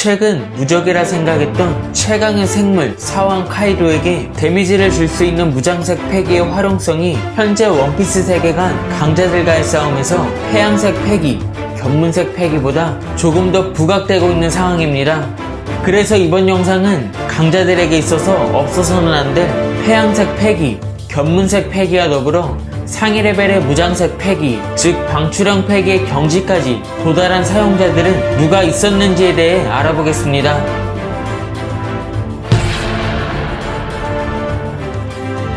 최근 무적이라 생각했던 최강의 생물 사왕 카이도에게 데미지를 줄 수 있는 무장색 패기의 활용성이 현재 원피스 세계관 강자들과의 싸움에서 해양색 패기, 견문색 패기보다 조금 더 부각되고 있는 상황입니다. 그래서 이번 영상은 강자들에게 있어서 없어서는 안 될 해양색 패기, 견문색 패기와 더불어 상위 레벨의 무장색 패기, 즉 방출형 패기의 경지까지 도달한 사용자들은 누가 있었는지에 대해 알아보겠습니다.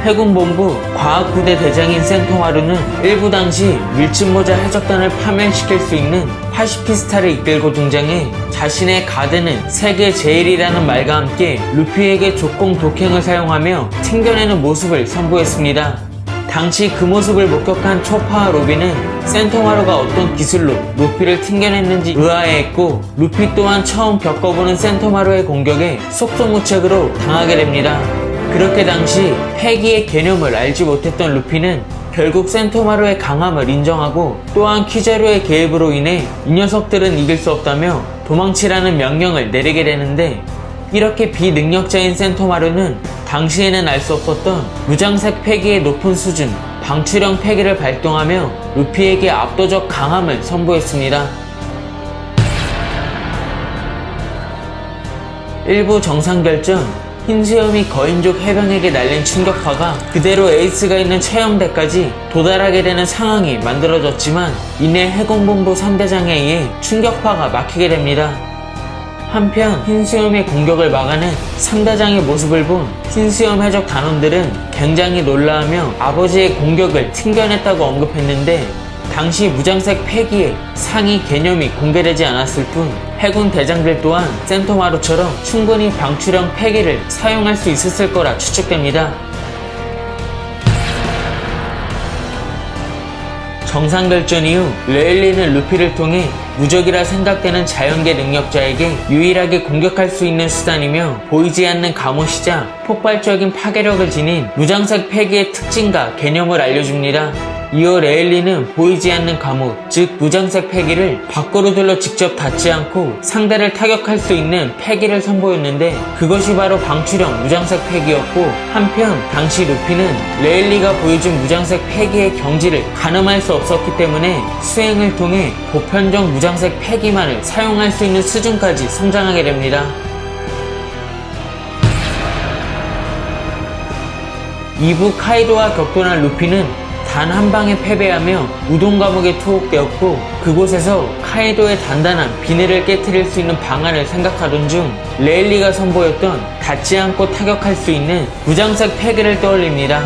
해군본부 과학부대 대장인 센토마루는 일부 당시 밀짚모자 해적단을 파멸시킬 수 있는 파시피스타를 이끌고 등장해 자신의 가드는 세계 제일이라는 말과 함께 루피에게 조공 독행을 사용하며 튕겨내는 모습을 선보였습니다. 당시 그 모습을 목격한 초파와 로비는 센토마루가 어떤 기술로 루피를 튕겨냈는지 의아해했고, 루피 또한 처음 겪어보는 센토마루의 공격에 속수무책으로 당하게 됩니다. 그렇게 당시 패기의 개념을 알지 못했던 루피는 결국 센토마루의 강함을 인정하고, 또한 키자루의 개입으로 인해 이 녀석들은 이길 수 없다며 도망치라는 명령을 내리게 되는데, 이렇게 비능력자인 센토마루는 당시에는 알 수 없었던 무장색 패기의 높은 수준, 방출형 패기를 발동하며 루피에게 압도적 강함을 선보였습니다. 일부 정상결전, 흰수염이 거인족 해병에게 날린 충격파가 그대로 에이스가 있는 최영대까지 도달하게 되는 상황이 만들어졌지만, 이내 해군본부 3대장에 의해 충격파가 막히게 됩니다. 한편 흰수염의 공격을 막아낸 3대장의 모습을 본 흰수염 해적 단원들은 굉장히 놀라하며 아버지의 공격을 튕겨냈다고 언급했는데, 당시 무장색 패기의 상위 개념이 공개되지 않았을 뿐 해군 대장들 또한 센토마루처럼 충분히 방출형 패기를 사용할 수 있었을 거라 추측됩니다. 정상결전 이후 레일리는 루피를 통해 무적이라 생각되는 자연계 능력자에게 유일하게 공격할 수 있는 수단이며 보이지 않는 감옷이자 폭발적인 파괴력을 지닌 무장색 패기의 특징과 개념을 알려줍니다. 이어 레일리는 보이지 않는 감옷, 즉 무장색 패기를 밖으로 들러 직접 닿지 않고 상대를 타격할 수 있는 패기를 선보였는데, 그것이 바로 방출형 무장색 패기였고, 한편 당시 루피는 레일리가 보여준 무장색 패기의 경지를 가늠할 수 없었기 때문에 수행을 통해 보편적 무장색 패기만을 사용할 수 있는 수준까지 성장하게 됩니다. 2부 카이도와 격돌한 루피는 단 한 방에 패배하며 우동 감옥에 투옥되었고, 그곳에서 카이도의 단단한 비늘을 깨트릴 수 있는 방안을 생각하던 중 레일리가 선보였던 닿지 않고 타격할 수 있는 무장색 패기를 떠올립니다.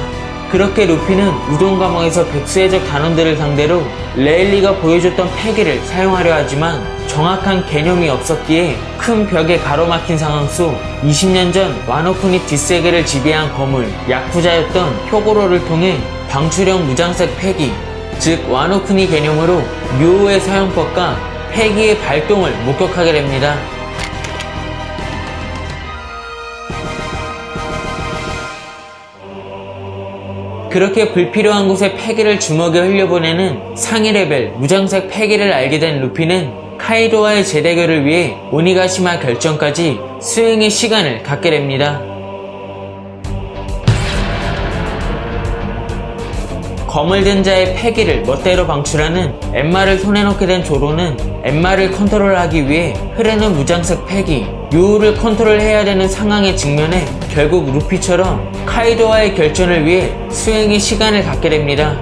그렇게 루피는 우동 감옥에서 백수해적 단원들을 상대로 레일리가 보여줬던 패기를 사용하려 하지만 정확한 개념이 없었기에 큰 벽에 가로막힌 상황 속 20년 전 와노쿠니 뒷세계를 지배한 거물 야쿠자였던 효고로를 통해 방출형 무장색 패기, 즉 와노쿠니 개념으로 묘의 사용법과 패기의 발동을 목격하게 됩니다. 그렇게 불필요한 곳에 패기를 주먹에 흘려보내는 상위 레벨 무장색 패기를 알게 된 루피는 카이도와의 재대결을 위해 오니가시마 결전까지 수행의 시간을 갖게 됩니다. 검을 든 자의 패기를 멋대로 방출하는 엠마를 손에 넣게 된 조로는 엠마를 컨트롤하기 위해 흐르는 무장색 패기, 묘우를 컨트롤해야 되는 상황에 직면해 결국 루피처럼 카이도와의 결전을 위해 수행의 시간을 갖게 됩니다.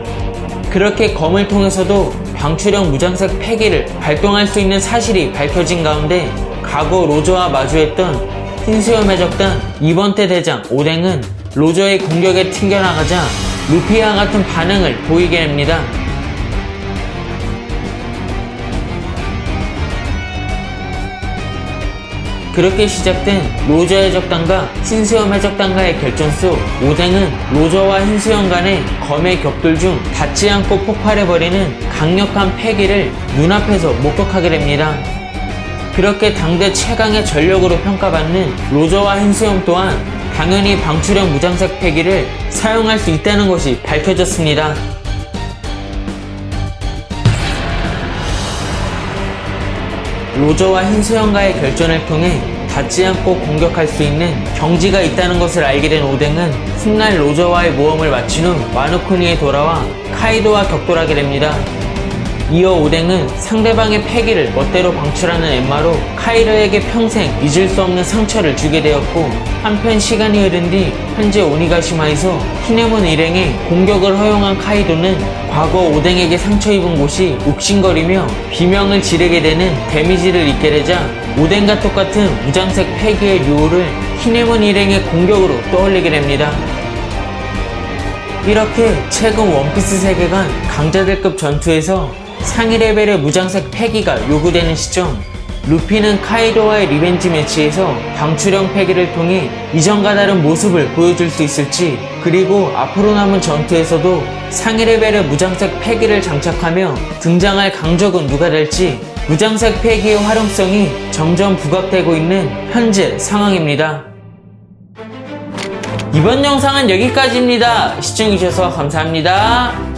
그렇게 검을 통해서도 방출형 무장색 패기를 발동할 수 있는 사실이 밝혀진 가운데, 과거 로저와 마주했던 흰수염 해적단 2번대 대장 오뎅은 로저의 공격에 튕겨나가자 루피와 같은 반응을 보이게 됩니다. 그렇게 시작된 로저 해적단과 흰수염 해적단과의 결전 속 오뎅은 로저와 흰수염 간의 검의 격돌 중 닿지 않고 폭발해버리는 강력한 패기를 눈앞에서 목격하게 됩니다. 그렇게 당대 최강의 전력으로 평가받는 로저와 흰수염 또한 당연히 방출형 무장색 패기를 사용할 수 있다는 것이 밝혀졌습니다. 로저와 흰소년과의 결전을 통해 닿지 않고 공격할 수 있는 경지가 있다는 것을 알게 된 오뎅은 훗날 로저와의 모험을 마친 후 와노쿠니에 돌아와 카이도와 격돌하게 됩니다. 이어 오뎅은 상대방의 패기를 멋대로 방출하는 엠마로 카이도에게 평생 잊을 수 없는 상처를 주게 되었고, 한편 시간이 흐른 뒤 현재 오니가시마에서 키네몬 일행의 공격을 허용한 카이도는 과거 오뎅에게 상처 입은 곳이 욱신거리며 비명을 지르게 되는 데미지를 입게 되자 오뎅과 똑같은 무장색 패기의 류오를 키네몬 일행의 공격으로 떠올리게 됩니다. 이렇게 최근 원피스 세계관 강자들급 전투에서 상위 레벨의 무장색 패기가 요구되는 시점, 루피는 카이도와의 리벤지 매치에서 방출형 패기를 통해 이전과 다른 모습을 보여줄 수 있을지, 그리고 앞으로 남은 전투에서도 상위 레벨의 무장색 패기를 장착하며 등장할 강적은 누가 될지 무장색 패기의 활용성이 점점 부각되고 있는 현재 상황입니다. 이번 영상은 여기까지입니다. 시청해주셔서 감사합니다.